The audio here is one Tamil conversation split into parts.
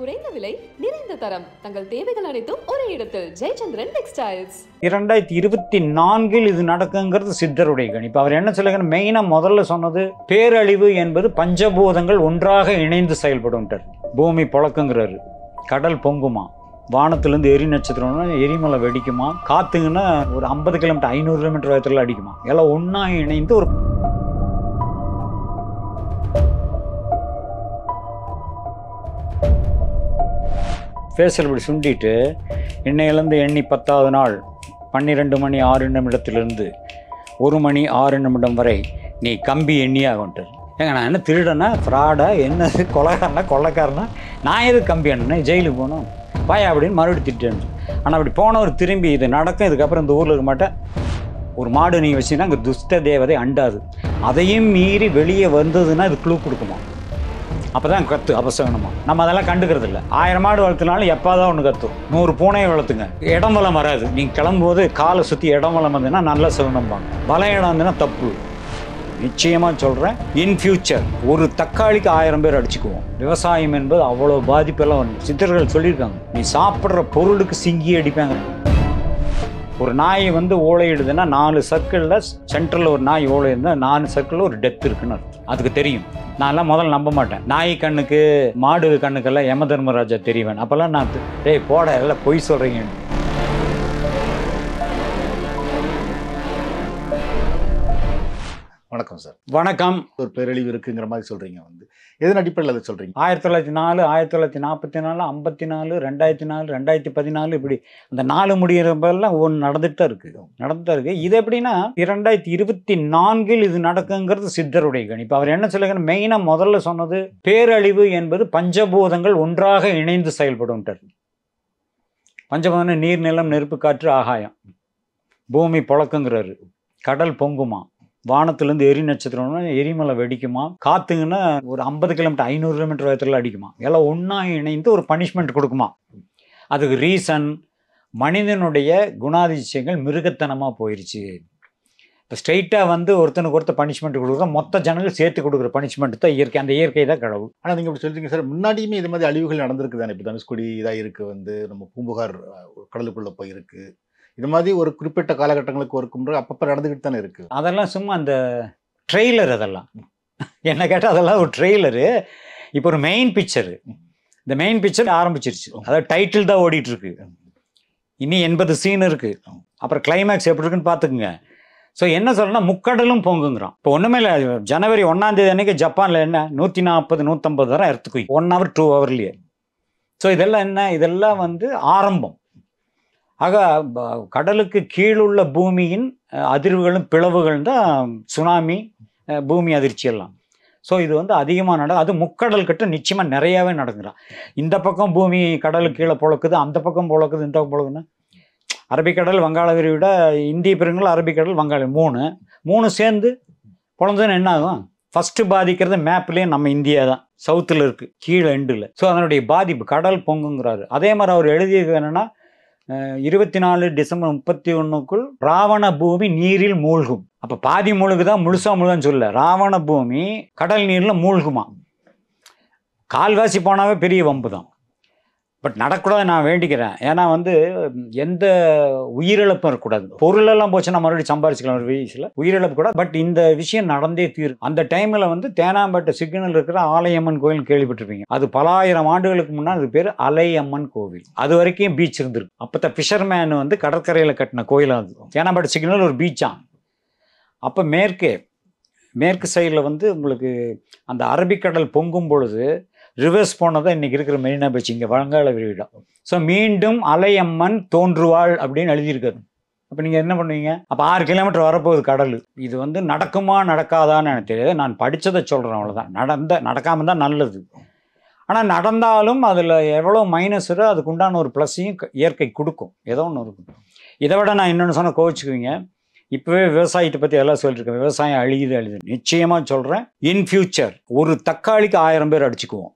குறைந்த விலை நிறைந்த தரம் தங்கள் தேவைகள் அனைத்தும் ஒரே இடத்தில் ஜெயச்சந்திரன் டெக்ஸ்டைல்ஸ். 2024 இது நடக்குங்கிறது சித்தருடைய கணிப்பு. அவர் என்ன சொல்லுங்க, மெயினா முதல்ல சொன்னது பேரழிவு என்பது பஞ்சபூதங்கள் ஒன்றாக இணைந்து செயல்படும்ட்டார். பூமி பொழக்குங்கிறாரு, கடல் பொங்குமா, வானத்திலேருந்து எரி நட்சத்திரம் எரிமலை வெடிக்குமா, காத்துங்கன்னா ஒரு 50 கிலோமீட்டர் 500 கிலோமீட்டர் வேகத்தில் அடிக்குமா, எல்லாம் ஒன்றா இணைந்து ஒரு ஃபேஸில் இப்படி சுண்டிட்டு இன்னையிலேருந்து எண்ணி 10வது நாள் 12 மணி 6 நிமிடத்திலிருந்து 1 மணி 6 நிமிடம் வரை நீ கம்பி எண்ணியாகன்ட்டு. ஏங்க நான் என்ன திருடனா, ஃப்ராடா, என்னது கொலைக்காரனா கொள்ளைக்காரனா, நான் எது கம்பி எண்ணேன், ஜெயிலுக்கு போகணும் பாயா அப்படின்னு மறுபடியும் திட்டேன். ஆனால் அப்படி போனவர் திரும்பி இது நடக்கும், இதுக்கப்புறம் இந்த ஊரில் இருக்க மாட்டேன். ஒரு மாடு நீங்கள் வச்சிங்கன்னா அங்கே துஷ்ட தேவதை அண்டாது, அதையும் மீறி வெளியே வந்ததுன்னா இது க்ளூ கொடுக்குமா, அப்போ தான் கற்று அபசகனமா. நம்ம அதெல்லாம் கண்டுக்கிறது இல்லை. 1000 மாடு வளர்த்துனாலும் எப்போதான் ஒன்று கற்றும். 100 பூனையை வளர்த்துங்க, இடம் வளம் வராது. நீங்கள் கிளம்பும்போது காலை சுற்றி இடம் வளம் வந்ததுன்னா நல்ல சகுனம்பாங்க, வளம் இடம் வந்துன்னா தப்பு. நிச்சயமாக சொல்கிறேன், இன் ஃபியூச்சர் ஒரு தக்காளிக்கு 1000 பேர் அடிச்சுக்குவோம். விவசாயம் என்பது அவ்வளோ பாதிப்பெல்லாம் வந்து சித்தர்கள் சொல்லியிருக்காங்க. நீ சாப்பிட்ற பொருளுக்கு சிங்கி அடிப்பாங்க. ஒரு நாய் வந்து ஓலையிடுதுன்னா 4 சர்க்கிளில் சென்ட்ரலில் ஒரு நாய் ஓலை இருந்தால் 4 சர்க்கிளில் ஒரு டெத் இருக்குன்னு அர்த்தம். அதுக்கு தெரியும். நான்லாம் முதல்ல நம்ப மாட்டேன். நாய் கண்ணுக்கு மாடு கண்ணுக்கெல்லாம் யம தர்மராஜா தெரிவேன். அப்போல்லாம் நான் டேய் போட எல்லாம் பொய் சொல்கிறீங்க. வணக்கம் சார். வணக்கம். ஒரு பேரழிவு இருக்குங்கிற மாதிரி சொல்கிறீங்க, வந்து எதன் அடிப்படையில் அதை சொல்கிறீங்க? 1904, 1944, 54, 2004, 2014 இப்படி அந்த 4 முடிகிறப்பெல்லாம் ஒன்று நடந்துட்டு தான் இருக்குது. இது எப்படின்னா 2024 இது நடக்குங்கிறது சித்தருடைய கணிப்பு. அவர் என்ன சொல்லுங்க, மெயினாக முதல்ல சொன்னது பேரழிவு என்பது பஞ்சபூதங்கள் ஒன்றாக இணைந்து செயல்படும்ட்டார். பஞ்சபூதம் நீர், நிலம், நெருப்பு, காற்று, ஆகாயம். பூமி பொழக்குங்கிறாரு, கடல் பொங்குமா, வானத்திலேருந்து எரி நட்சத்திரம் எரிமலை வெடிக்குமா, காத்துங்கன்னா ஒரு 50 கிலோமீட்டர் 500 கிலோமீட்டர் வேகத்தில் அடிக்குமா, எல்லாம் ஒன்றா இணைந்து ஒரு பனிஷ்மெண்ட் கொடுக்குமா. அதுக்கு ரீசன் மனிதனுடைய குணாதிசயங்கள் மிருகத்தனமாக போயிடுச்சு. இப்போ ஸ்ட்ரெயிட்டாக வந்து ஒருத்தனுக்கு ஒருத்தர் பனிஷ்மெண்ட் கொடுக்குற மொத்த ஜனங்கள் சேர்த்து கொடுக்குற பனிஷ்மெண்ட் தான் இயற்கை. அந்த இயற்கை தான் கடவுள். ஆனால் நீங்கள் இப்படி சொல்கிறீங்க சார், முன்னாடியுமே இது மாதிரி அழிவுகள் நடந்திருக்கு தானே. இப்போ தனுஷ்கோடி இதாக இருக்குது, வந்து நம்ம பூம்புகார் கடலுக்குள்ளே போயிருக்கு. இது மாதிரி ஒரு குறிப்பிட்ட காலகட்டங்களுக்கு ஒரு அப்பப்போ நடந்துக்கிட்டு தானே இருக்குது. அதெல்லாம் சும்மா அந்த ட்ரெய்லர், அதெல்லாம் என்ன கேட்டால் அதெல்லாம் ஒரு ட்ரெய்லரு. இப்போ ஒரு மெயின் பிக்சரு, இந்த மெயின் பிக்சர் ஆரம்பிச்சிருச்சு. அதாவது டைட்டில் தான் ஓடிட்டு இருக்கு. இனி 80 சீன் இருக்குது. அப்புறம் கிளைமேக்ஸ் எப்படி இருக்குன்னு பார்த்துக்குங்க. ஸோ என்ன சொல்கிறேன்னா, முக்கடலும் பொங்குங்கிறான். இப்போ ஒன்றுமே இல்லை, ஜனவரி 1ஆம் தேதி அன்றைக்கி ஜப்பானில் என்ன 140, 150 வரை எர்த்குயிக் 1 hour 2 hourலேயே. ஸோ இதெல்லாம் என்ன, இதெல்லாம் வந்து ஆரம்பம். ஆக கடலுக்கு கீழுள்ள பூமியின் அதிர்வுகளும் பிளவுகளும் தான் சுனாமி, பூமி அதிர்ச்சி எல்லாம். ஸோ இது வந்து அதிகமாக அது முக்கடல் கிட்ட நிச்சயமாக நிறையாவே நடக்குறான். இந்த பக்கம் பூமி கடலுக்கு கீழே பொழக்குது, அந்த பக்கம் பொழக்குது, இந்த பக்கம் பொழக்குதுன்னா அரபிக்கடல், வங்காள விரிவிட, இந்திய பெருங்கடல், அரபிக்கடல், வங்காளம் மூணு சேர்ந்து பொழந்ததுன்னு என்ன ஆகும்? ஃபஸ்ட்டு பாதிக்கிறது மேப்லேயே நம்ம இந்தியா தான், சவுத்தில் இருக்குது, கீழே எண்டில். ஸோ அதனுடைய பாதிப்பு கடல் பொங்குங்கிறாரு. அதே மாதிரி அவர் எழுதியது என்னென்னா, 24 டிசம்பர் 31க்குள் ராவண பூமி நீரில் மூழ்கும். அப்போ பாதி மூழ்குதான், முழுசா முழுதான்னு சொல்ல. ராவண பூமி கடல் நீரில் மூழ்குமா. கால்வாசி போனாவே பெரிய வம்பு தான். பட் நடக்கூடாது, நான் வேண்டிக்கிறேன். ஏன்னா வந்து எந்த உயிரிழப்பும் இருக்கக்கூடாது. பொருளெல்லாம் போச்சுன்னா மறுபடியும் சம்பாரிச்சிக்கலாம் ஒரு வயசில், உயிரிழப்பு கூட. பட் இந்த விஷயம் நடந்தே தீரும். அந்த டைமில் வந்து தேனாம்பேட்டை சிக்னல் இருக்கிற ஆலையம்மன் கோயில் கேள்விப்பட்டிருப்பீங்க. அது பல ஆயிரம் ஆண்டுகளுக்கு முன்னால் அது பேர் அலையம்மன் கோவில். அது வரைக்கும் பீச் இருந்திருக்கு. அப்போ தான் ஃபிஷர்மேன் வந்து கடற்கரையில் கட்டின கோயில் அது. தேனாம்பேட்டை சிக்னல் ஒரு பீச்சான். அப்போ மேற்கு சைடில் வந்து உங்களுக்கு அந்த அரபிக்கடல் பொங்கும் பொழுது ரிவர்ஸ் போனதான் இன்றைக்கி இருக்கிற மெரினா பீச், இங்கே வங்காள விரிவிடம். ஸோ மீண்டும் அலையம்மன் தோன்றுவாள் அப்படின்னு எழுதியிருக்காரு. அப்போ நீங்கள் என்ன பண்ணுவீங்க? அப்போ 6 கிலோமீட்டர் வரப்போகுது கடல். இது வந்து நடக்குமா நடக்காதான்னு எனக்கு தெரியாது. நான் படித்ததை சொல்கிறேன், அவ்வளோதான். நடக்காமல் தான் நல்லது. ஆனால் நடந்தாலும் அதில் எவ்வளோ மைனஸ் அதுக்கு உண்டான ஒரு ப்ளஸ்ஸையும் இயற்கை கொடுக்கும். ஏதோ ஒன்று இருக்கும். இதை விட நான் இன்னொன்று சொன்ன கோவிச்சுக்குவீங்க. இப்போவே விவசாயத்தை பற்றி எல்லாம் சொல்லியிருக்கேன். விவசாயம் அழியுது. நிச்சயமாக சொல்கிறேன், இன் ஃபியூச்சர் ஒரு தக்காளிக்கு 1000 பேர் அடிச்சுக்குவோம்.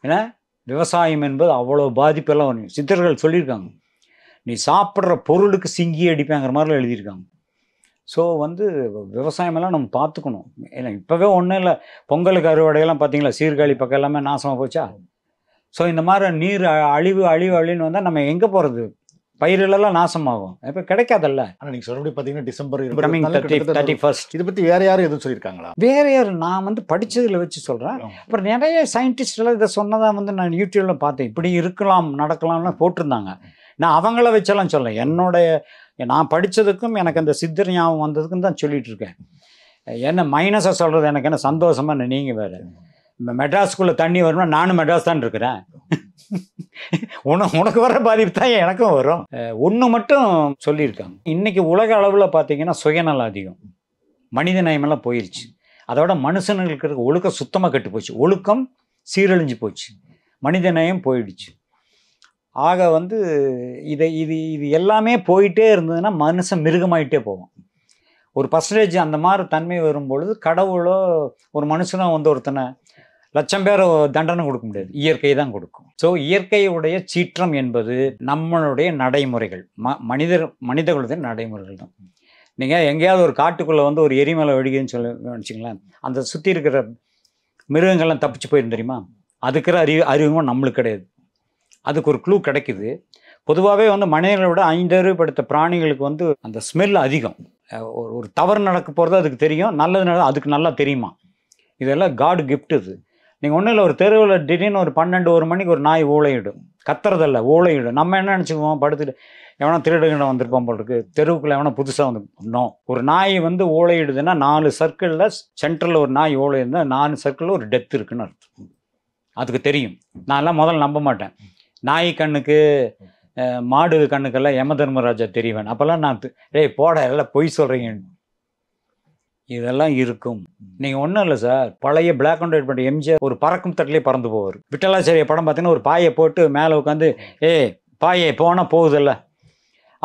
ஏன்னா விவசாயம் என்பது அவ்வளோ பாதிப்பெல்லாம் வரும். சித்தர்கள் சொல்லியிருக்காங்க, நீ சாப்பிட்ற பொருளுக்கு சிங்கி அடிப்பாங்கிற மாதிரிலாம் எழுதியிருக்காங்க. ஸோ வந்து விவசாயமெல்லாம் நம்ம பார்த்துக்கணும். ஏன்னா இப்போவே ஒன்றும் இல்லை, பொங்கலுக்கு அறுவடையெல்லாம் பார்த்தீங்களா, சீர்காழி பக்கம் எல்லாமே நாசமாக போச்சா. ஸோ இந்த மாதிரி நீர் அழிவுன்னு வந்தால் நம்ம எங்கே போகிறது? பயிர்களெல்லாம் நாசமாகும். இப்போ கிடைக்காதல்ல. ஆனால் நீங்கள் சொல்றபடி பார்த்தீங்கன்னா டிசம்பர் கம்மிங் 31 இதை பற்றி வேற யாரும் எதுவும் சொல்லியிருக்காங்களா? வேற யார்? நான் வந்து படித்ததில் வச்சு சொல்கிறேன். அப்புறம் நிறைய சயின்டிஸ்டெல்லாம் இதை சொன்னதாக வந்து நான் யூடியூப்ல பார்த்தேன். இப்படி இருக்கலாம் நடக்கலாம்லாம் போட்டிருந்தாங்க. நான் அவங்கள வச்செல்லாம் சொல்ல, நான் படித்ததுக்கும் எனக்கு அந்த சித்தர் ஞாபகம் வந்ததுக்கும் தான் சொல்லிட்டு இருக்கேன். என்ன மைனஸாக சொல்கிறது எனக்கு என்ன சந்தோஷமா? நீங்கள் வேறு மெட்ராஸ்குள்ளே தண்ணி வரும்னா நானும் மெட்ராஸ் தான் இருக்கிறேன். உனக்கு வர பாதிப்பு தான் எனக்கும் வரும். ஒன்று மட்டும் சொல்லியிருக்காங்க, இன்னைக்கு உலக அளவில் பார்த்தீங்கன்னா சுயநலம் அதிகம், மனித நேயமெல்லாம் போயிடுச்சு. அதோட மனுஷனுக்கு இருக்க ஒழுக்கம் சுத்தமாக கெட்டு போச்சு, ஒழுக்கம் சீரழிஞ்சு போச்சு, மனித நேயம் போயிடுச்சு. ஆக வந்து இது எல்லாமே போயிட்டே இருந்ததுன்னா மனுஷன் மிருகமாயிட்டே போவோம். ஒரு பர்சன்டேஜ் அந்த மாதிரி தன்மை வரும்பொழுது கடவுளோ ஒரு மனுஷனோ வந்து ஒருத்தனை லட்சம் பேர் தண்டனை கொடுக்க முடியாது, இயற்கை தான் கொடுக்கும். ஸோ இயற்கையுடைய சீற்றம் என்பது நம்மளுடைய நடைமுறைகள், மனிதர்களுடைய நடைமுறைகள் தான். நீங்கள் எங்கேயாவது ஒரு காட்டுக்குள்ளே வந்து ஒரு எரிமலை வெடிக்குதுன்னு நினச்சிங்களேன், அந்த சுற்றி இருக்கிற மிருகங்கள்லாம் தப்பிச்சு போயிடும் தெரியுமா? அதுக்கிற அறிவும் நம்மளுக்கு கிடையாது. அதுக்கு ஒரு க்ளூ கிடைக்குது. பொதுவாகவே வந்து மனிதர்களை விட 5 அறிவு படுத்த பிராணிகளுக்கு வந்து அந்த ஸ்மெல் அதிகம். ஒரு தவறு நடக்க போகிறது அதுக்கு தெரியும், நல்லது அதுக்கு நல்லா தெரியுமா. இதெல்லாம் காடு கிஃப்ட். இது நீங்கள் ஒன்றும் இல்லை, ஒரு தெருவில் திடீர்னு ஒரு 12-1 மணிக்கு ஒரு நாய் ஊழையிடும், கத்துறதில்ல ஊழையிடும். நம்ம என்ன நினச்சிக்குவோம், படுத்துட்டு எவனா திருடுகிட்ட வந்திருப்போம் போல் இருக்கு, தெருவுக்குள்ள எவனா புதுசாக வந்து. நோ, ஒரு நாய் வந்து ஊழையிடுதுன்னா 4 சர்க்கிளில் சென்டரில் ஒரு நாய் ஊழையிடுதுன்னா 4 சர்க்கிளில் ஒரு டெத் இருக்குன்னு அர்த்தம். அதுக்கு தெரியும். நான்லாம் முதல்ல நம்ப மாட்டேன். நாய் கண்ணுக்கு மாடு கண்ணுக்கெல்லாம் யம தர்மராஜா தெரிவேன். அப்போல்லாம் நான் போட எல்லாம் பொய் சொல்கிறீங்க. இதெல்லாம் இருக்கும். நீங்கள் ஒன்றும் இல்லை சார், பழைய பிளாக் அண்ட் ஒயிட் பண்ண எம்ஜிஆர் ஒரு பறக்கும் தட்டிலே பறந்து போவார். விட்டலாச்சாரிய படம் பார்த்தீங்கன்னா ஒரு பாயை போட்டு மேலே உட்காந்து பாயை போனால் போகுதில்ல.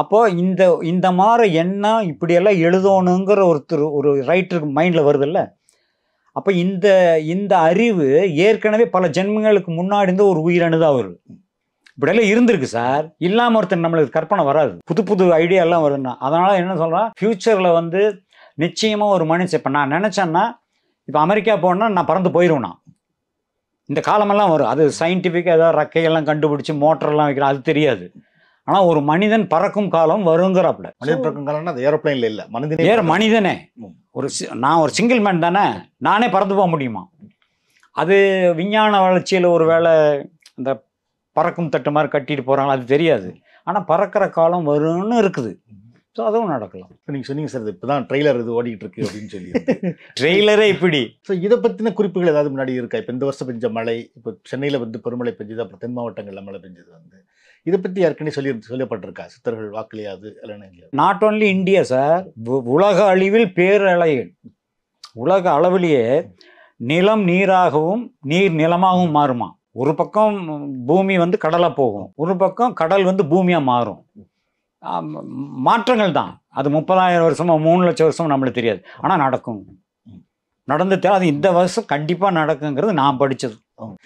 அப்போது இந்த மாதிரி எண்ணம் இப்படியெல்லாம் எழுதணுங்கிற ஒரு ரைட்டருக்கு மைண்டில் வருதில்ல. அப்போ இந்த அறிவு ஏற்கனவே பல ஜென்மங்களுக்கு முன்னாடி இருந்த ஒரு உயிரணு தான் வருது. இப்படியெல்லாம் இருந்திருக்கு சார். இல்லாமல் ஒருத்தர் நம்மளுக்கு கற்பனை வராது, புது ஐடியாலாம் வருதுன்னா. அதனால் என்ன சொல்கிறேன், ஃப்யூச்சரில் வந்து நிச்சயமாக ஒரு மனுஷன், இப்போ நான் நினச்சேன்னா இப்போ அமெரிக்கா போனால் நான் பறந்து போயிடுவேன். இந்த காலமெல்லாம் வரும். அது சயின்டிஃபிக்காக ஏதாவது ரெக்கையெல்லாம் கண்டுபிடிச்சி மோட்டரெல்லாம் வைக்கிறேன், அது தெரியாது. ஆனால் ஒரு மனிதன் பறக்கும் காலம் வருங்கிறாப்புல. மனிதன் பறக்கும் காலம்னா அது ஏரோப்ளைனில் இல்லை, மனிதனே நான் ஒரு சிங்கிள் மேன் தானே, நானே பறந்து போக முடியுமா? அது விஞ்ஞான வளர்ச்சியில் ஒரு வேளை அந்த பறக்கும் தட்டு மாதிரி கட்டிட்டு போகிறாங்களா, அது தெரியாது. ஆனால் பறக்கிற காலம் வரும்னு இருக்குது. ஸோ அதுவும் நடக்கலாம். நீங்கள் சொன்னீங்க சார், இப்போ தான் ட்ரெய்லர் இது ஓடிக்கிட்டு இருக்கு அப்படின்னு சொல்லி. ட்ரெய்லரே இப்படி. ஸோ இதை பற்றின குறிப்புகள் ஏதாவது முன்னாடி இருக்கா? இப்போ இந்த வருஷம் பெஞ்ச மழை, இப்போ சென்னையில் வந்து பெருமழை பெஞ்சது, அப்புறம் தென் மாவட்டங்களில் மழை பெஞ்சது வந்து இதை பற்றி ஏற்கனவே சொல்லப்பட்டிருக்கா? சித்தர்கள் வாக்குலையாது இல்லைன்னா? நாட் ஓன்லி இந்தியா சார், உலக அளவில் பேரலைகள். உலக அளவிலேயே நிலம் நீராகவும் நீர் நிலமாகவும் மாறுமா. ஒரு பக்கம் பூமி வந்து கடலாக போகும், ஒரு பக்கம் கடல் வந்து பூமியாக மாறும். மாற்றங்கள் தான். அது 30,000 வருஷமா 3 லட்சம் வருஷம் நம்மளுக்கு தெரியாது. ஆனால் நடக்கும், நடந்துட்டு அது இந்த வருஷம் கண்டிப்பாக நடக்குங்கிறது நான் படித்தது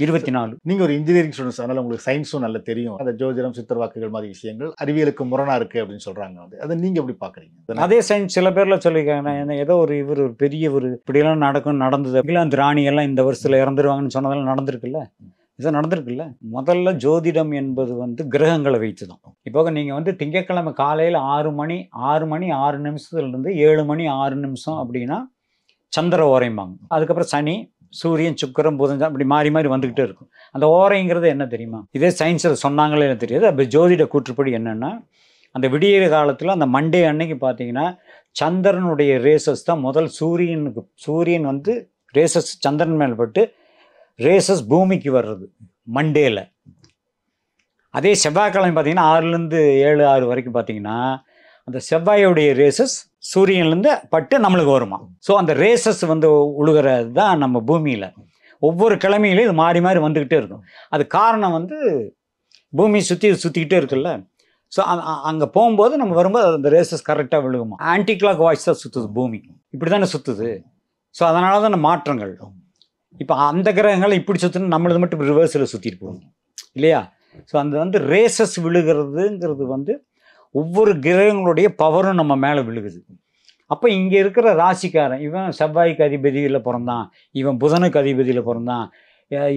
24. நீங்கள் ஒரு இன்ஜினியரிங் ஸ்டூடெண்ட்ஸ், அதனால் உங்களுக்கு சயின்ஸும் நல்லா தெரியும். அந்த ஜோதிடம் சித்தர் வாக்குகள் மாதிரி விஷயங்கள் அறிவியலுக்கு முரணாக இருக்குது அப்படின்னு சொல்கிறாங்க. வந்து அதை நீங்கள் எப்படி பார்க்குறீங்க? அதே சயின்ஸ் சில பேர்லாம் சொல்லியிருக்காங்க, ஏதோ ஒரு பெரிய இப்படியெல்லாம் நடந்தது. இங்கிலாந்து ராணியெல்லாம் இந்த வருஷத்தில் இறந்துருவாங்கன்னு சொன்னதெல்லாம் நடந்திருக்குல்ல. இது நடந்திருக்குல்ல. முதல்ல ஜோதிடம் என்பது வந்து கிரகங்களை வைத்து தான். இப்போ நீங்கள் வந்து திங்கட்கிழமை காலையில் 6 மணி 6 நிமிஷத்துலேருந்து 7 மணி 6 நிமிஷம் அப்படின்னா சந்திர ஓரைம்பாங்க. அதுக்கப்புறம் சனி, சூரியன், சுக்கிரன், புதன் அப்படி மாறி வந்துக்கிட்டே இருக்கும். அந்த ஓரைங்கிறது என்ன தெரியுமா? இதே சயின்ஸில் சொன்னாங்களே தெரியாது. அப்போ ஜோதிட கூற்றுப்படி என்னென்னா, அந்த விடிய காலத்தில் அந்த மண்டே அன்னைக்கு பார்த்தீங்கன்னா சந்திரனுடைய ரேசஸ் தான் முதல் சூரியன் வந்து ரேசஸ் சந்திரன் மேல் பட்டு ரேசஸ் பூமிக்கு வர்றது மண்டேல. அதே செவ்வாய்க்கிழமை பார்த்தீங்கன்னா 6லேருந்து 7, 6 வரைக்கும் பார்த்தீங்கன்னா அந்த செவ்வாயோடைய ரேசஸ் சூரியன்லேருந்து பட்டு நம்மளுக்கு வருமா. ஸோ அந்த ரேசஸ் வந்து உழுகிறது தான் நம்ம பூமியில். ஒவ்வொரு கிழமையிலையும் இது மாறி வந்துக்கிட்டே இருக்கும். அது காரணம் வந்து பூமி சுற்றிக்கிட்டே இருக்குல்ல. ஸோ அங்கே போகும்போது நம்ம வரும்போது அந்த ரேசஸ் கரெக்டாக விழுகுமா. ஆன்டி கிளாக் வாய்ஸ் தான் சுற்றுது பூமி, இப்படி தானே சுற்றுது. ஸோ அதனால தான் மாற்றங்கள். இப்போ அந்த கிரகங்கள் இப்படி சுற்றுன்னு நம்மளது மட்டும் ரிவர்ஸில் சுற்றிட்டு போகும் இல்லையா. ஸோ அந்த வந்து ரேசஸ் விழுகிறதுங்கிறது வந்து ஒவ்வொரு கிரகங்களுடைய பவரும் நம்ம மேலே விழுகுது. அப்போ இங்கே இருக்கிற ராசிக்காரன், இவன் செவ்வாய்க்கு அதிபதியில் பிறந்தான், இவன் புதனுக்கு அதிபதியில் பிறந்தான்,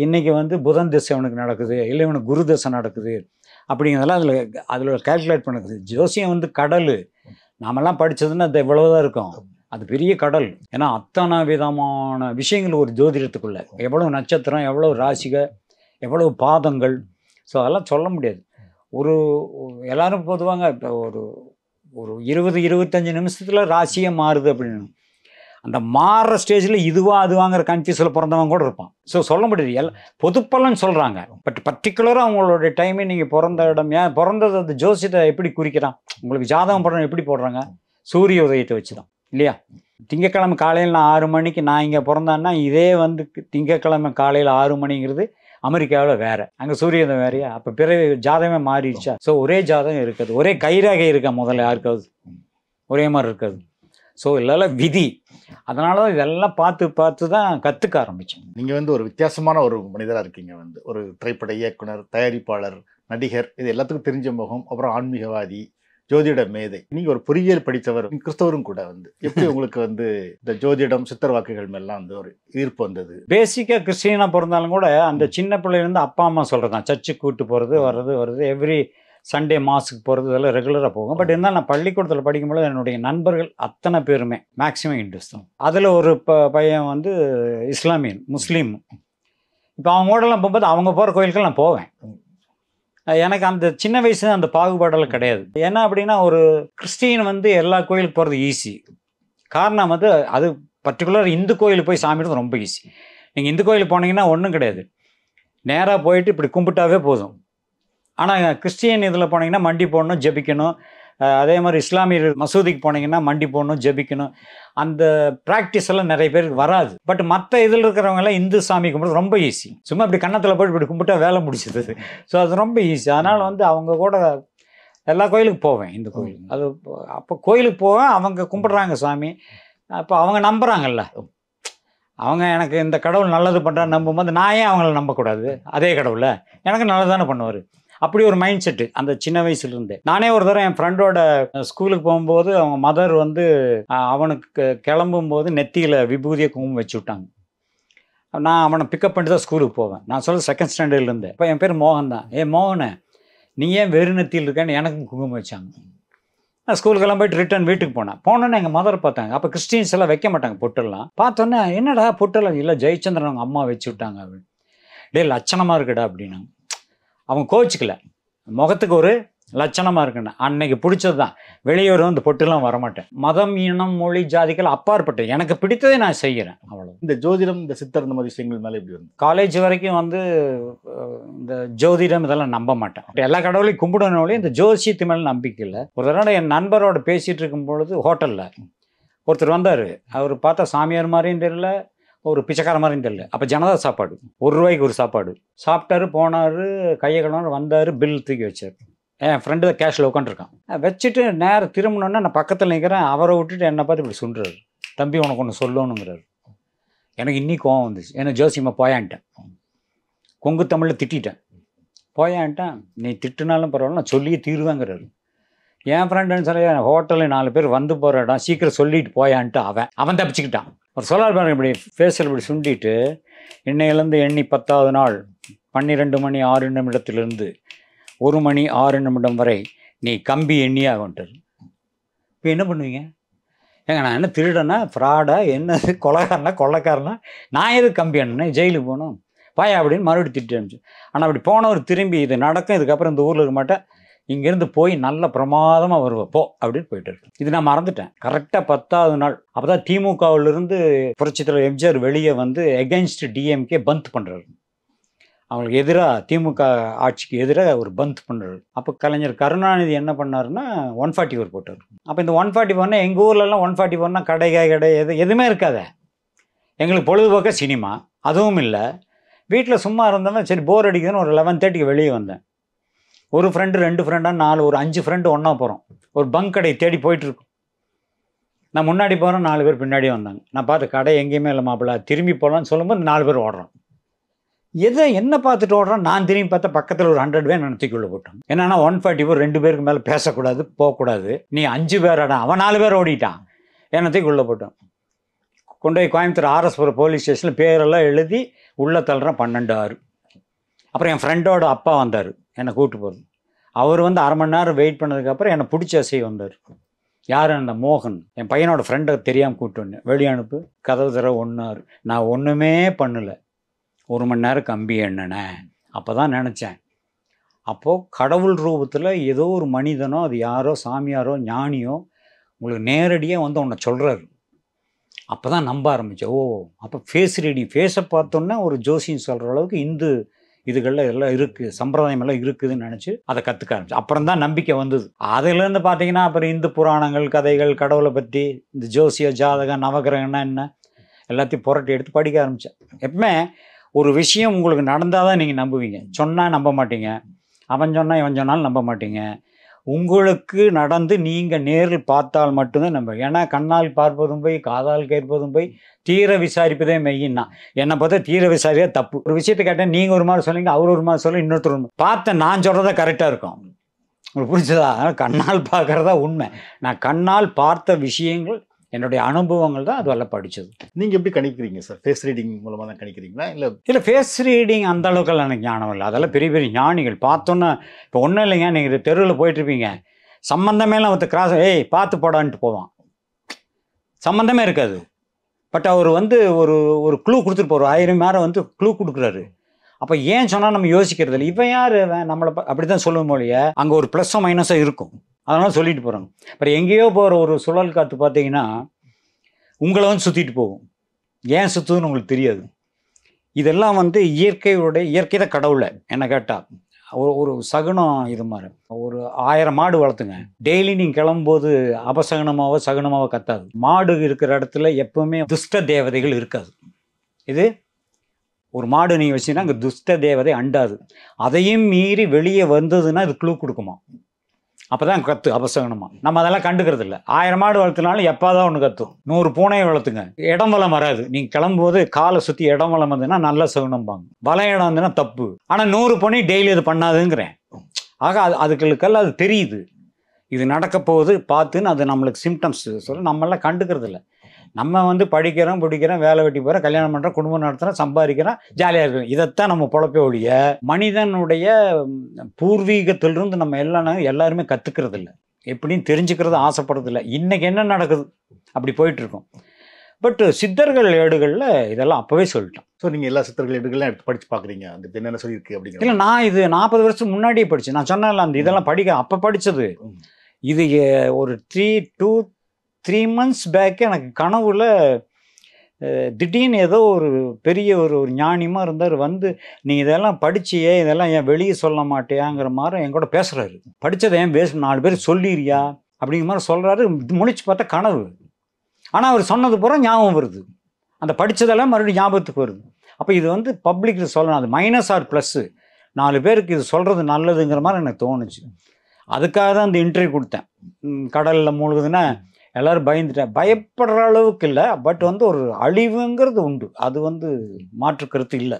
இன்றைக்கி வந்து புதன் திசை அவனுக்கு நடக்குது, இல்லை இவனுக்கு குரு திசை நடக்குது அப்படிங்கிறதெல்லாம் அதில் கால்குலேட் பண்ணுது. ஜோசியம் வந்து கடல். நாமெல்லாம் படித்ததுன்னா அது இவ்வளவுதான் இருக்கும். அது பெரிய கடல். ஏன்னா அத்தனை விதமான விஷயங்கள் ஒரு ஜோதிடத்துக்குள்ள, எவ்வளோ நட்சத்திரம், எவ்வளோ ராசிகள், எவ்வளோ பாதங்கள். ஸோ அதெல்லாம் சொல்ல முடியாது. எல்லாரும் பொதுவாங்க இப்போ ஒரு 20-25 நிமிஷத்தில் ராசியே மாறுது அப்படின்னு. அந்த மாறுற ஸ்டேஜில் அதுவாங்கிற கன்ஃபியூஸில் பிறந்தவங்க கூட இருப்பான். ஸோ சொல்ல முடியாது. பொதுப்பலன்னு சொல்கிறாங்க. பட் பர்டிகுலராக அவங்களோட டைமே நீங்கள் பிறந்த இடம், பிறந்தது அந்த ஜோசியத்தை எப்படி குறிக்கிறான், உங்களுக்கு ஜாதகம் போடுறோம் எப்படி போடுறாங்க, சூரிய உதயத்தை வச்சு தான் இல்லையா? திங்கக்கிழமை காலையில் நான் 6 மணிக்கு நான் இங்கே பிறந்தான்னா, இதே வந்து திங்கக்கிழமை காலையில் 6 மணிங்கிறது அமெரிக்காவில் வேறு, அங்கே சூரியன் வேறையா? அப்போ பிறகு ஜாதகமே மாறிடுச்சா? ஸோ ஒரே ஜாதகம் இருக்காது, ஒரே கைரேகை இருக்கா முதல்ல யாருக்காவது ஒரே மாதிரி இருக்காது. ஸோ இல்லைல்ல விதி. அதனால தான் இதெல்லாம் பார்த்து தான் கற்றுக்க ஆரம்பித்தேன். நீங்கள் வந்து ஒரு வித்தியாசமான ஒரு மனிதராக இருக்கீங்க. வந்து ஒரு திரைப்பட இயக்குனர், தயாரிப்பாளர், நடிகர், இது எல்லாத்துக்கும் தெரிஞ்ச முகம். அப்புறம் ஆன்மீகவாதி, ஜோதிட மேதை. நீங்கள் ஒரு பொறியியல் படித்தவர், கிறிஸ்தவரும் கூட. வந்து எப்படி உங்களுக்கு வந்து இந்த ஜோதிடம், சித்தர் வாக்குகள் மேலாம் வந்து ஒரு ஈர்ப்பு வந்தது? பேசிக்காக கிறிஸ்டியனாக பிறந்தாலும் கூட அந்த சின்ன பிள்ளைலேருந்து அப்பா அம்மா சொல்கிறது தான், சர்ச்சுக்கு கூப்பிட்டு போகிறது வருது, எவ்ரி சண்டே மாஸுக்கு போகிறது, இதெல்லாம் ரெகுலராக போகும். பட் இருந்தால் நான் பள்ளிக்கூடத்தில் படிக்கும்போது என்னுடைய நண்பர்கள் அத்தனை பேருமே மேக்ஸிமம் இன்ட்ரெஸ்ட் தான். அதில் ஒரு பையன் வந்து இஸ்லாமியன், முஸ்லீம். இப்போ அவங்க கூடலாம் போகும்போது அவங்க போகிற கோயிலுக்கு நான் போவேன். எனக்கு அந்த சின்ன வயசு அந்த பாகுபாடெல்லாம் கிடையாது. ஏன்னா அப்படின்னா ஒரு கிறிஸ்டியன் வந்து எல்லா கோயிலுக்கு போகிறது ஈஸி. காரணம் வந்து அது பர்டிகுலர் இந்து கோயிலுக்கு போய் சாமிடுறது ரொம்ப ஈஸி. நீங்கள் இந்து கோயிலுக்கு போனீங்கன்னா ஒன்றும் கிடையாது, நேராக போயிட்டு இப்படி கும்பிட்டாவே போதும். ஆனால் கிறிஸ்டியன் இதில் போனீங்கன்னா மண்டி போடணும், ஜெபிக்கணும். அதே மாதிரி இஸ்லாமிய மசூதிக்கு போனீங்கன்னா மண்டி போடணும், ஜெபிக்கணும். அந்த ப்ராக்டிஸ் எல்லாம் நிறைய பேருக்கு வராது. பட் மற்ற இதில் இருக்கிறவங்கெல்லாம் இந்து சாமி கும்பிட்றது ரொம்ப ஈஸி. சும்மா இப்படி கன்னத்தில் போய்ட்டு இப்படி கும்பிட்டா வேலை முடிச்சது. ஸோ அது ரொம்ப ஈஸி. அதனால் வந்து அவங்க கூட எல்லா கோயிலுக்கு போவேன். இந்த கோயிலுக்கு அது அப்போ கோயிலுக்கு போவேன், அவங்க கும்பிட்றாங்க சாமி. அப்போ அவங்க நம்புகிறாங்கல்ல, அவங்க எனக்கு இந்த கடவுள் நல்லது பண்ணுறான்னு நம்பும்போது நான் ஏன் அவங்கள நம்பக்கூடாது? அதே கடவுளை எனக்கு நல்லது தானே பண்ணுவார். அப்படி ஒரு மைண்ட் செட்டு அந்த சின்ன வயசுலேருந்தே. நானே ஒரு தடவை என் ஃப்ரெண்டோட ஸ்கூலுக்கு போகும்போது அவங்க மதர் வந்து அவனுக்கு கிளம்பும்போது நெத்தியில் விபூதியை குங்குமம் வச்சு விட்டாங்க. நான் அவனை பிக்கப் பண்ணிட்டு தான் ஸ்கூலுக்கு போவேன். நான் சொல்ல 2nd ஸ்டாண்டர்ட்லேருந்து. இப்போ என் பேர் மோகன் தான். மோகனை நீ ஏன் வெறு நெத்தியில் இருக்கேன்னு எனக்கும் குங்குமம் வச்சாங்க. நான் ஸ்கூலுக்கெல்லாம் போய்ட்டு ரிட்டர்ன் வீட்டுக்கு போனோன்னே எங்கள் மதர் பார்த்தாங்க. அப்போ கிறிஸ்டின்ஸ் எல்லாம் வைக்க மாட்டாங்க பொட்டெல்லாம். பார்த்தோன்னே என்னடா பொட்டெல்லாம் இல்லை, ஜெயச்சந்திரன் அவங்க அம்மா வச்சு விட்டாங்க அப்படின்னு. டே லட்சணமாக இருக்குடா அப்படின்னாங்க. அவங்க கோச்சிக்கல, முகத்துக்கு ஒரு லட்சணமாக இருக்குன்னு. அன்னைக்கு பிடிச்சது தான். வெளியூர் வந்து பொட்டுலாம் வரமாட்டேன். மதம், இனம், மொழி, ஜாதிகள் அப்பாற்பட்டது. எனக்கு பிடித்ததை நான் செய்கிறேன், அவ்வளோ. இந்த ஜோதிடம், இந்த சித்தர், இந்த மாதிரி விஷயங்கள் மேலே எப்படி வந்து? காலேஜ் வரைக்கும் வந்து இந்த ஜோதிடம் இதெல்லாம் நம்ப மாட்டேன். எல்லா கடவுளையும் கும்பிடணும்னே இந்த ஜோசியத்து மேலே நம்பிக்கை இல்லை. ஒரு தடவை என் நண்பரோட பேசிகிட்டு இருக்கும் பொழுது ஹோட்டலில் ஒருத்தர் வந்தார். அவர் பார்த்தா சாமியார் மாதிரியும் தெரியல, ஒரு பிச்சைக்கார மாதிரியும் தெரியல. அப்போ ஜனதா சாப்பாடு, ₹1 ஒரு சாப்பாடு சாப்பிட்டாரு, போனார், கையை கழுவாரு, வந்தார், பில் தூக்கி வச்சார். என் ஃப்ரெண்டு தான் கேஷில் உட்காந்துருக்கான். வச்சுட்டு நேரம் திரும்பினோன்னா நான் பக்கத்தில் நிற்கிறேன். அவரை விட்டுட்டு என்னை பார்த்து இப்படி சொல்கிறாரு, தம்பி உனக்கு ஒன்று சொல்லணுங்கிறாரு. எனக்கு இன்னி கோவம் வந்துச்சு. ஏன்னா ஜோசியமாக போயான்ட்டேன், கொங்கு தமிழில் திட்டேன். போயான்ட்டேன், நீ திட்டுனாலும் பரவாயில்ல, நான் சொல்லியே தீருவேங்கிறாரு. என் ஃப்ரெண்டுன்னு சொல்லி ஹோட்டலில் 4 பேர் வந்து போகிற இடம், சீக்கிரம் சொல்லிட்டு போயான்ட்டு அவன் தப்பிச்சுக்கிட்டான். ஒரு சொல்லார் பாருங்க, இப்படி ஃபேஸில் இப்படி சுண்டிட்டு, இன்னையிலேருந்து எண்ணி 10வது நாள் 12:06 1:06 வரை நீ கம்பி எண்ணியாகன்ட்டார். இப்போ என்ன பண்ணுவீங்க? ஏங்க நான் என்ன திருடனா, ஃப்ராடா, என்னது கொள்ளைக்காரனா? நான் எது கம்பி எண்ணேன்? ஜெயிலுக்கு போகணும் பாயா அப்படின்னு மறுபடியும் திட்டு இருந்துச்சு. ஆனால் அப்படி போனவர் திரும்பி இது நடக்கும், இதுக்கப்புறம் இந்த ஊரில் இருக்க மாட்டேன், இங்கேருந்து போய் நல்ல பிரமாதமாக வருவேன் போ அப்படின்னு போயிட்டு இருக்கு. இது நான் மறந்துட்டேன். கரெக்டாக 10வது நாள் அப்போ தான் திமுகவிலிருந்து புரட்சித் தலைவர் எம்ஜிஆர் வெளியே வந்து எகென்ஸ்ட் டிஎம்கே பந்த் பண்ணுறாரு. அவங்களுக்கு எதிராக, திமுக ஆட்சிக்கு எதிராக ஒரு பந்த் பண்ணுறாரு. அப்போ கலைஞர் கருணாநிதி என்ன பண்ணாருன்னா 144 போட்டார். அப்போ இந்த 144 எங்கள் ஊர்லலாம் 144 கடை எதுவுமே இருக்காத. எங்களுக்கு பொழுதுபோக்க சினிமா அதுவும் இல்லை. வீட்டில் சும்மா இருந்தோன்னா சரி போர் அடிக்குதுன்னு ஒரு 11:30க்கு வெளியே வந்தேன். ஒரு ஃப்ரெண்டு, 2 ஃப்ரெண்டாக 4, ஒரு 5 ஃப்ரெண்டு ஒன்றா போகிறோம். ஒரு பங்க் கடை தேடி போயிட்டுருக்கோம். நான் முன்னாடி போகிறேன், 4 பேர் பின்னாடியே வந்தாங்க. நான் பார்த்து கடை எங்கேயுமே இல்லை மாப்பிள்ள, திரும்பி போகலான்னு சொல்லும்போது 4 பேர் ஓடுறோம். என்ன பார்த்துட்டு ஓடுறோம்? நான் திரும்பி பார்த்தா பக்கத்தில் ஒரு 100 பேர் நினைத்துக்குள்ளே போட்டோம். என்னன்னா 144 2 பேருக்கு மேலே பேசக்கூடாது, போகக்கூடாது. நீ 5 பேராடா, அவன் 4 பேர் ஓடிட்டான். என்னத்தைக்குள்ளே போட்டோம். கொண்டு போய் கோயம்புத்தூர் RS போலீஸ் ஸ்டேஷனில் பேரெல்லாம் எழுதி உள்ளே தள்ளுறேன் 12-6. அப்புறம் என் ஃப்ரெண்டோட அப்பா வந்தார் என்னை கூப்பிட்டு போகிறது. அவர் வந்து அரை மணி நேரம் வெயிட் பண்ணதுக்கப்புறம் என்னை பிடிச்ச அசை வந்தார். யார்? அந்த மோகன், என் பையனோட ஃப்ரெண்டை தெரியாமல் கூப்பிட்டு வந்தேன். வெளியே அனுப்பு, கதவு தர 1 நான் ஒன்றுமே பண்ணலை, 1 மணி நேரம் கம்பி எண்ணனேன். அப்போ தான் நினச்சேன், அப்போது கடவுள் ரூபத்தில் ஏதோ ஒரு மனிதனோ, அது யாரோ சாமியாரோ ஞானியோ உங்களுக்கு நேரடியாக வந்து உன்னை சொல்கிறாரு. அப்போ தான் நம்ப ஆரம்பித்தேன். ஓ, அப்போ ஃபேஸ் ரீடிங், ஃபேஸை பார்த்தோன்னே ஒரு ஜோசியம் சொல்கிற அளவுக்கு இந்து இதுகளில் எல்லாம் இருக்குது, சம்பிரதாயம் எல்லாம் இருக்குதுன்னு நினச்சி அதை கற்றுக்க ஆரம்பிச்சு. அப்புறம் தான் நம்பிக்கை வந்தது. அதுலேருந்து பார்த்தீங்கன்னா அப்புறம் இந்து புராணங்கள், கதைகள், கடவுளை பற்றி, இந்த ஜோசிய ஜாதகம், நவகிரகம்னா என்ன எல்லாத்தையும் புரட்டி எடுத்து படிக்க ஆரம்பித்தேன். எப்பவுமே ஒரு விஷயம் உங்களுக்கு நடந்தால் தான் நீங்கள் நம்புவீங்க. சொன்னால் நம்ப மாட்டீங்க, அவன் சொன்னால் இவன் சொன்னாலும் நம்ப மாட்டீங்க. உங்களுக்கு நடந்து நீங்கள் நேரில் பார்த்தால் மட்டும்தான் நம்ப. ஏன்னா கண்ணால் பார்ப்பதும் போய், காதால் கேட்பதும் போய், தீர விசாரிப்பதே மெய்யின்னா. என்னை பார்த்தா தீர விசாரியா தப்பு. ஒரு விஷயத்தை கேட்டால் நீங்கள் ஒரு மாதிரி சொல்லுங்க, அவர் ஒரு மாதிரி சொல்ல, இன்னொருத்தர் ஒன்று பார்த்த நான் சொல்கிறதா கரெக்டாக இருக்கும். உங்களுக்கு புரிஞ்சதா? கண்ணால் பார்க்குறதா உண்மை. நான் கண்ணால் பார்த்த விஷயங்கள், என்னுடைய அனுபவங்கள் தான் அதெல்லாம் படித்தது. நீங்கள் எப்படி கணிக்கிறீங்க சார்? ஃபேஸ் ரீடிங் மூலமாக தான் கணிக்கிறீங்களா? இல்லை ஃபேஸ் ரீடிங் அந்த அளவுக்குலாம் எனக்கு ஞானம் இல்லை. அதெல்லாம் பெரிய பெரிய ஞானிகள் பார்த்தோன்னே. இப்போ ஒன்றும் இல்லைங்க, நீங்கள் தெருவில் போயிட்டுருப்பீங்க, சம்மந்தமேலாம் ஒருத்தர் கிராஸ் பார்த்து போடான்ட்டு போவான், சம்மந்தமே இருக்காது. பட் அவர் வந்து ஒரு க்ளூ கொடுத்துட்டு போகிறார், 1000 நேரம் வந்து க்ளூ கொடுக்குறாரு. அப்போ ஏன் சொன்னால் நம்ம யோசிக்கிறது இல்லை. இவன் யார் நம்மளை அப்படி தான் சொல்லுவோம் மொழியே. அங்கே ஒரு ப்ளஸ்ஸோ மைனஸோ இருக்கும், அதனால சொல்லிட்டு போகிறாங்க. அப்புறம் எங்கேயோ போகிற ஒரு சுழல் காற்று பார்த்தீங்கன்னா உங்களை வந்து சுற்றிட்டு போகும். ஏன் சுற்றுதுன்னு உங்களுக்கு தெரியாது. இதெல்லாம் வந்து இயற்கை தான் கடவுளை என்ன கேட்டால். ஒரு சகுனம் இது மாதிரி ஒரு 1000 மாடு வளர்த்துங்க. டெய்லி நீங்கள் கிளம்பும்போது அபசகனமாவோ சகுனமாவோ கத்தாது. மாடு இருக்கிற இடத்துல எப்பவுமே துஷ்ட தேவதைகள் இருக்காது. இது ஒரு மாடு நீங்கள் வச்சீங்கன்னா அங்கே துஷ்ட தேவதை அண்டாது. அதையும் மீறி வெளியே வந்ததுன்னா இது க்ளூ கொடுக்குமா. அப்போ தான் கற்று அபசகனமா. நம்ம அதெல்லாம் கண்டுக்கிறது இல்லை. 1000 மாடு வளர்த்துனாலும் எப்போதான் ஒன்று கற்றும். 100 பூனையை வளர்த்துங்க, இடம் வளம் வராது. நீங்கள் கிளம்பும்போது காலை சுற்றி இடம் வளம் வந்ததுன்னா நல்ல சகுனம்பாங்க, வளம் இடம் வந்துன்னா தப்பு. ஆனால் 100 பூனை டெய்லி அது பண்ணாதுங்கிறேன். ஆக அதுகளுக்கெல்லாம் அது தெரியுது, இது நடக்க போகுது பார்த்துன்னு. அது நம்மளுக்கு சிம்டம்ஸ் சொல்ல நம்மளாம் கண்டுக்கிறது இல்லை. நம்ம வந்து படிக்கிறோம், பிடிக்கிறோம், வேலை வெட்டி போகிறோம், கல்யாணம் பண்ணுறோம், குடும்பம் நடத்துகிறோம், சம்பாதிக்கிறோம், ஜாலியாக இருக்கிறோம். இதைத்தான் நம்ம பொழப்பே ஒழிய மனிதனுடைய பூர்வீகத்திலிருந்து நம்ம எல்லாருமே கற்றுக்கிறது இல்லை, எப்படின்னு தெரிஞ்சுக்கிறது ஆசைப்படுறது இல்லை. இன்றைக்கி என்ன நடக்குது அப்படி போயிட்டுருக்கோம். பட் சித்தர்கள் ஏடுகளில் இதெல்லாம் அப்போவே சொல்லிட்டோம். ஸோ நீங்கள் எல்லா சித்தர்கள் ஏடுகள்லாம் எடுத்து படித்து பார்க்குறீங்க, அந்த என்னென்ன சொல்லியிருக்கு அப்படிங்கிற. இல்லை, நான் இது 40 வருஷம் முன்னாடியே படித்தேன். நான் சொன்னேன்ல, அந்த இதெல்லாம் படிக்க அப்போ படித்தது. இது ஒரு 3 months பேக்கு எனக்கு கனவுல திடீர்னு ஏதோ ஒரு பெரிய ஒரு ஞானியமாக இருந்தார். வந்து நீ இதெல்லாம் படிச்சியே, இதெல்லாம் ஏன் வெளியே சொல்ல மாட்டியாங்கிற மாதிரி என் கூட பேசுகிறாரு. படித்ததை ஏன் 4 பேர் சொல்லிடுறியா அப்படிங்கிற மாதிரி சொல்கிறாரு. முழிச்சு பார்த்தா கனவு. ஆனால் அவர் சொன்னது பூரா ஞாபகம் வருது. அந்த படித்ததெல்லாம் மறுபடியும் ஞாபகத்துக்கு வருது. அப்போ இது வந்து பப்ளிக்கு சொல்லணும், அது மைனஸ் ஆர் ப்ளஸ்ஸு. 4 பேருக்கு இது சொல்கிறது நல்லதுங்கிற மாதிரி எனக்கு தோணுச்சு. அதுக்காக தான் அந்த இன்டர்வியூ கொடுத்தேன். கடலில் மூழ்குதுன்னா எல்லோரும் பயந்துட்டேன். பயப்படுற அளவுக்கு இல்லை, பட் வந்து ஒரு அழிவுங்கிறது உண்டு, அது வந்து மாற்று கருத்து இல்லை.